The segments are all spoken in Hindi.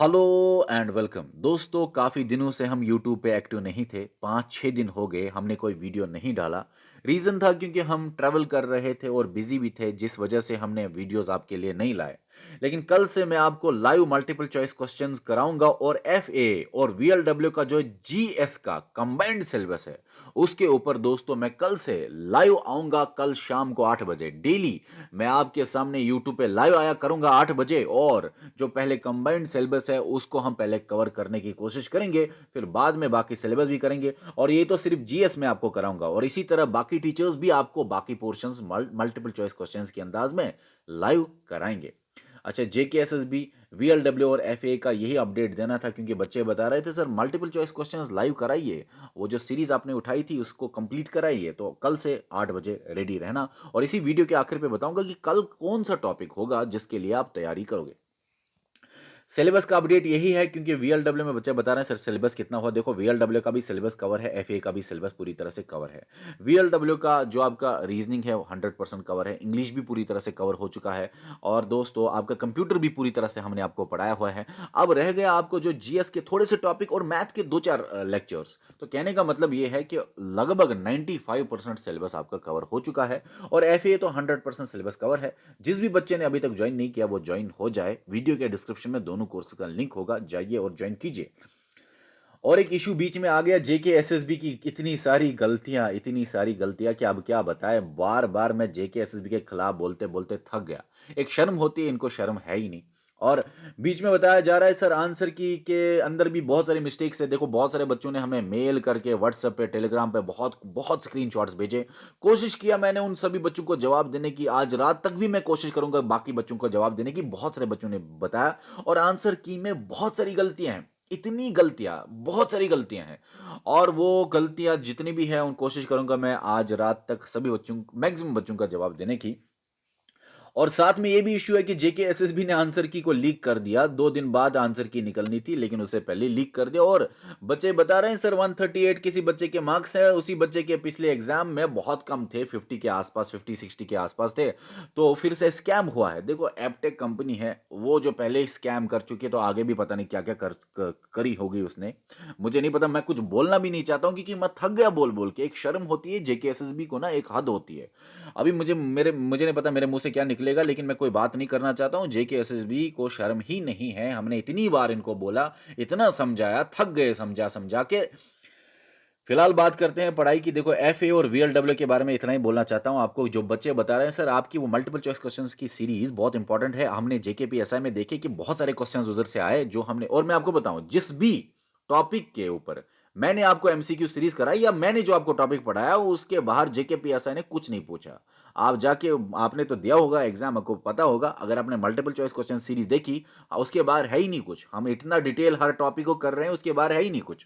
हेलो एंड वेलकम दोस्तों। काफ़ी दिनों से हम यूट्यूब पे एक्टिव नहीं थे। 5-6 दिन हो गए हमने कोई वीडियो नहीं डाला। रीज़न था क्योंकि हम ट्रैवल कर रहे थे और बिजी भी थे, जिस वजह से हमने वीडियोस आपके लिए नहीं लाए। लेकिन कल से मैं आपको लाइव मल्टीपल चॉइस क्वेश्चंस कराऊंगा और एफए और वीएलडब्ल्यू का जो जीएस का कंबाइंड सिलेबस है उसके ऊपर दोस्तों मैं कल से लाइव आऊंगा। कल शाम को 8 बजे डेली मैं आपके सामने यूट्यूब पे लाइव आया करूंगा 8 बजे। और जो पहले कंबाइंड सिलेबस है उसको हम पहले कवर करने की कोशिश करेंगे, फिर बाद में बाकी सिलेबस भी करेंगे। और ये तो सिर्फ जीएस में आपको कराऊंगा और इसी तरह बाकी टीचर्स भी आपको बाकी पोर्शंस मल्टीपल चॉइस क्वेश्चंस के अंदाज में लाइव कराएंगे। अच्छा, जेकेएसएसबी, वीएलडब्ल्यू और एफए का यही अपडेट देना था क्योंकि बच्चे बता रहे थे sir multiple choice questions live कराइए, वो जो सीरीज आपने उठाई थी उसको कंप्लीट कराइए। तो कल से 8 बजे रेडी रहना और इसी वीडियो के आखिर पे बताऊंगा कि कल कौन सा टॉपिक होगा जिसके लिए आप तैयारी करोगे। सिलेबस का अपडेट यही है क्योंकि वीएलडब्ल्यू में बच्चे बता रहे हैं सर सिलेबस कितना हुआ। देखो, वीएलडब्ल्यू का भी सिलेबस कवर है, एफए का भी सिलेबस पूरी तरह से कवर है। वीएलडब्ल्यू का जो आपका रीजनिंग है वो 100% कवर है, इंग्लिश भी पूरी तरह से कवर हो चुका है और दोस्तों आपका कंप्यूटर भी पूरी तरह से हमने आपको पढ़ाया हुआ है। अब रह गया आपको जो जीएस के थोड़े से टॉपिक और मैथ के 2-4 लेक्चर्स। तो कहने का मतलब ये है कि लगभग 95% सिलेबस आपका कवर हो चुका है और एफए तो 100% सिलेबस कवर है। जिस भी बच्चे ने अभी तक ज्वाइन नहीं किया वो ज्वाइन हो जाए, वीडियो के डिस्क्रिप्शन में दोनों कोर्स का लिंक होगा, जाइए और ज्वाइन कीजिए। और एक इशू बीच में आ गया जेकेएसएसबी की, इतनी सारी गलतियां कि अब क्या बताएं। बार बार मैं जेकेएसएसबी के खिलाफ बोलते बोलते थक गया। एक शर्म होती है, इनको शर्म है ही नहीं। और बीच में बताया जा रहा है सर आंसर की के अंदर भी बहुत सारी मिस्टेक्स है। देखो, बहुत सारे बच्चों ने हमें मेल करके, व्हाट्सएप पे, टेलीग्राम पे बहुत बहुत स्क्रीनशॉट्स भेजे। कोशिश किया मैंने उन सभी बच्चों को जवाब देने की, आज रात तक भी मैं कोशिश करूंगा बाकी बच्चों को जवाब देने की। बहुत सारे बच्चों ने बताया और आंसर की में बहुत सारी गलतियां हैं, इतनी गलतियां, बहुत सारी गलतियां हैं। और वो गलतियां जितनी भी हैं उन कोशिश करूंगा मैं आज रात तक सभी बच्चों, मैक्सिमम बच्चों का जवाब देने की। और साथ में ये भी इश्यू है कि जेकेएसएसबी ने आंसर की को लीक कर दिया। 2 दिन बाद आंसर की निकलनी थी लेकिन उससे पहले लीक कर दिया। और बच्चे बता रहे हैं सर 138 किसी बच्चे के मार्क्स है, उसी बच्चे के पिछले एग्जाम में बहुत कम थे, 50 के आसपास, 50-60 के आसपास थे। तो फिर से स्कैम हुआ है। देखो, एपटेक कंपनी है वो जो पहले ही स्कैम कर चुकी है, तो आगे भी पता नहीं क्या क्या करी होगी उसने। मुझे नहीं पता, मैं कुछ बोलना भी नहीं चाहता हूँ क्योंकि मैं थक गया बोल बोल के। एक शर्म होती है जेकेएसएसबी को ना, एक हद होती है। अभी मुझे नहीं पता मेरे मुंह से क्या निकलेगा, लेकिन मैं कोई बात नहीं करना चाहता हूं। जेकेएसएसबी को शर्म ही नहीं है। हमने इतनी बार इनको बोला, इतना समझाया, थक गए समझा समझा के। फिलहाल बात करते हैं पढ़ाई की। देखो, एफए और वीएलडब्ल्यू के बारे में इतना ही बोलना चाहता हूं आपको। जो बच्चे बता रहे हैं सर आपकी वो मल्टीपल चॉइस क्वेश्चंस की सीरीज बहुत इंपॉर्टेंट है, हमने जेकेपीएसआई में देखे कि बहुत सारे क्वेश्चंस उधर से आए जो हमने। और मैं आपको बताऊं, जिस भी टॉपिक के ऊपर मैंने आपको एमसीक्यू सीरीज कराई या मैंने जो आपको टॉपिक पढ़ाया उसके बाहर जेकेपीएसआई ने कुछ नहीं पूछा। आप जाके, आपने तो दिया होगा एग्जाम, आपको पता होगा। अगर आपने मल्टीपल चॉइस क्वेश्चन सीरीज देखी, उसके बाहर है ही नहीं कुछ। हम इतना डिटेल हर टॉपिक को कर रहे हैं, उसके बाहर है ही नहीं कुछ।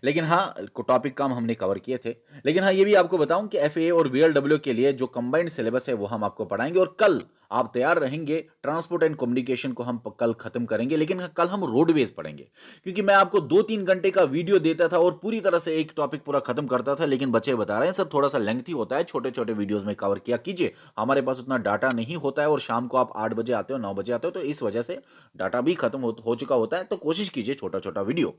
लेकिन हाँ, टॉपिक कम हमने कवर किए थे। लेकिन हाँ, ये भी आपको बताऊं कि एफए और वीएलडब्ल्यू के लिए जो कंबाइंड सिलेबस है वो हम आपको पढ़ाएंगे। और कल आप तैयार रहेंगे, ट्रांसपोर्ट एंड कम्युनिकेशन को हम कल खत्म करेंगे। लेकिन हाँ, कल हम रोडवेज पढ़ेंगे क्योंकि मैं आपको 2-3 घंटे का वीडियो देता था और पूरी तरह से एक टॉपिक पूरा खत्म करता था। लेकिन बच्चे बता रहे हैं सर थोड़ा सा लेंथी होता है, छोटे छोटे वीडियोज में कवर किया कीजिए, हमारे पास उतना डाटा नहीं होता है। और शाम को आप 8 बजे आते हो, 9 बजे आते हो, तो इस वजह से डाटा भी खत्म हो चुका होता है। तो कोशिश कीजिए छोटा छोटा वीडियो।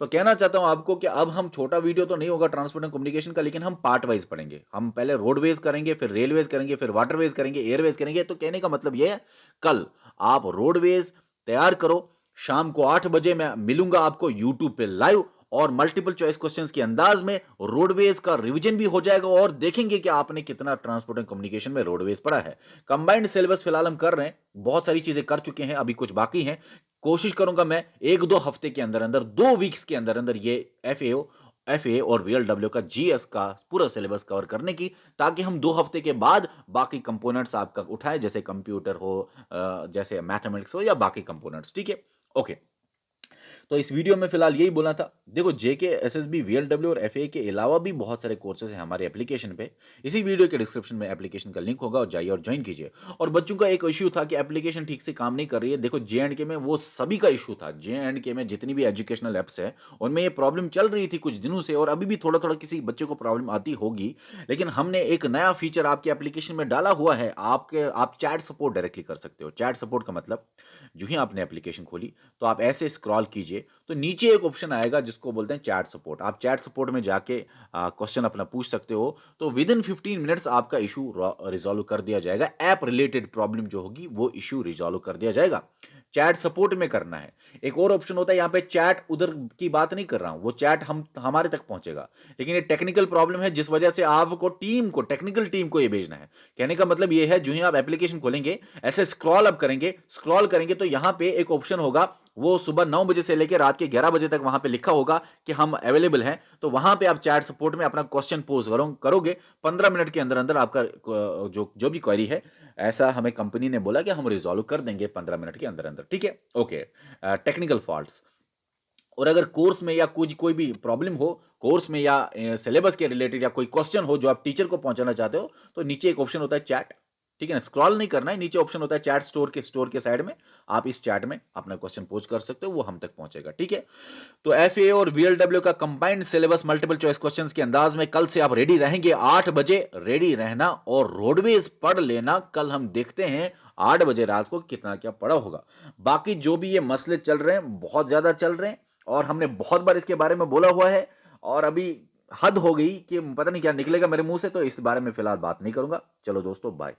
तो कहना चाहता हूं आपको कि अब हम छोटा वीडियो तो नहीं होगा ट्रांसपोर्ट एंड कम्युनिकेशन का, लेकिन हम पार्ट वाइज पढ़ेंगे। हम पहले रोडवेज करेंगे, फिर रेलवेज करेंगे, फिर वाटरवेज करेंगे, एयरवेज करेंगे। तो कहने का मतलब यह है, कल आप रोडवेज तैयार करो। शाम को 8 बजे मैं मिलूंगा आपको यूट्यूब पे लाइव और मल्टीपल चॉइस क्वेश्चंस के अंदाज में रोडवेज का रिवीजन भी हो जाएगा और देखेंगे कि आपने कितना ट्रांसपोर्ट एंड कम्युनिकेशन में रोडवेज पढ़ा है। कंबाइंड सिलेबस फिलहाल हम कर रहे हैं, बहुत सारी चीजें कर चुके हैं, अभी कुछ बाकी हैं। कोशिश करूंगा मैं 1-2 हफ्ते के अंदर अंदर, 2 वीक्स के अंदर अंदर ये एफए और वीएलडब्ल्यू का जीएस का पूरा सिलेबस कवर करने की, ताकि हम 2 हफ्ते के बाद बाकी कंपोनेंट्स आपका उठाएं, जैसे कंप्यूटर हो, जैसे मैथमेटिक्स हो या बाकी कंपोनेंट्स। ठीक है, ओके। तो इस वीडियो में फिलहाल यही बोलना था। देखो जेके, एसएसबी, वीएलडब्ल्यू और एफए के अलावा भी बहुत सारे कोर्सेज हैं हमारे एप्लीकेशन पे। इसी वीडियो के डिस्क्रिप्शन में एप्लीकेशन का लिंक होगा और जाइए और ज्वाइन कीजिए। और बच्चों का एक इश्यू था कि एप्लीकेशन ठीक से काम नहीं कर रही है। देखो जे-एंड-के में वो सभी का इश्यू था। जे-एंड-के में जितनी भी एजुकेशनल ऐप्स है, उनमें ये प्रॉब्लम चल रही थी कुछ दिनों से और अभी भी थोड़ा-थोड़ा किसी बच्चे को प्रॉब्लम आती होगी। लेकिन हमने एक नया फीचर आपकी एप्लीकेशन में डाला हुआ है। आप चैट सपोर्ट डायरेक्टली कर सकते हो। चैट सपोर्ट का मतलब, जो ही आपने एप्लीकेशन खोली, तो आप ऐसे स्क्रॉल कीजिए, तो नीचे एक ऑप्शन आएगा जिसको बोलते हैं चैट सपोर्ट। आप चैट सपोर्ट में जाके क्वेश्चन अपना पूछ सकते हो, तो विदिन 15 मिनट्स आपका इश्यू रिज़ॉल्व कर दिया जाएगा। ऐप रिलेटेड प्रॉब्लम जो होगी, वो इश्यू रिज़ॉल्व कर दिया जाएगा। चैट सपोर्ट में करना है। एक और ऑप्शन होता है, यहाँ पे चैट उधर की बात नहीं कर रहा हूँ, वो चैट हम हमारे तक पहुँचेगा। लेकिन ये टेक्निकल प्रॉब्लम है जिस वजह से आपको टेक्निकल टीम को ये भेजना है। कहने का मतलब ये है, जो ही आप एप्लीकेशन खोलेंगे, ऐसे स्क्रॉल करेंगे तो यहाँ पे एक ऑप्शन होगा, वो सुबह 9 बजे से लेके रात के 11 बजे तक वहाँ पे लिखा होगा कि हम अवेलेबल हैं। तो वहाँ पे आप चैट सपोर्ट में अपना क्वेश्चन पोज़ करोगे, 15 मिनट के अंदर-अंदर आपका जो जो भी क्वेरी है, ऐसा हमें कंपनी ने बोला कि हम रिज़ॉल्व कर देंगे 15 मिनट के अंदर-अंदर, ठीक है? ओके। Technical faults. और अगर कोर्स में या कुछ कोई भी प्रॉब्लम हो, कोर्स में या सिलेबस के रिलेटेड या कोई क्वेश्चन हो जो आप टीचर को पहुंचाना चाहते हो, तो नीचे एक ऑप्शन होता है चैट, ठीक है ना? स्क्रॉल नहीं करना है, नीचे ऑप्शन होता है चैट, स्टोर के साइड में, आप इस चैट में अपना क्वेश्चन पोस्ट कर सकते हो, वो हम तक पहुंचेगा, ठीक है? तो एफए और वीएलडब्ल्यू का combined syllabus multiple choice questions के अंदाज में कल से आप रेडी रहेंगे। 8 बजे रेडी रहना और रोडवेज पढ़ लेना। कल हम देखते हैं 8 बजे रात को कितना क्या पड़ा होगा। बाकी जो भी ये मसले चल रहे हैं, बहुत ज्यादा चल रहे हैं और हमने बहुत बार इसके बारे में बोला हुआ है और अभी हद हो गई कि पता नहीं क्या निकलेगा मेरे मुंह से, तो इस बारे में फिलहाल बात नहीं करूंगा। चलो दोस्तों, बाय।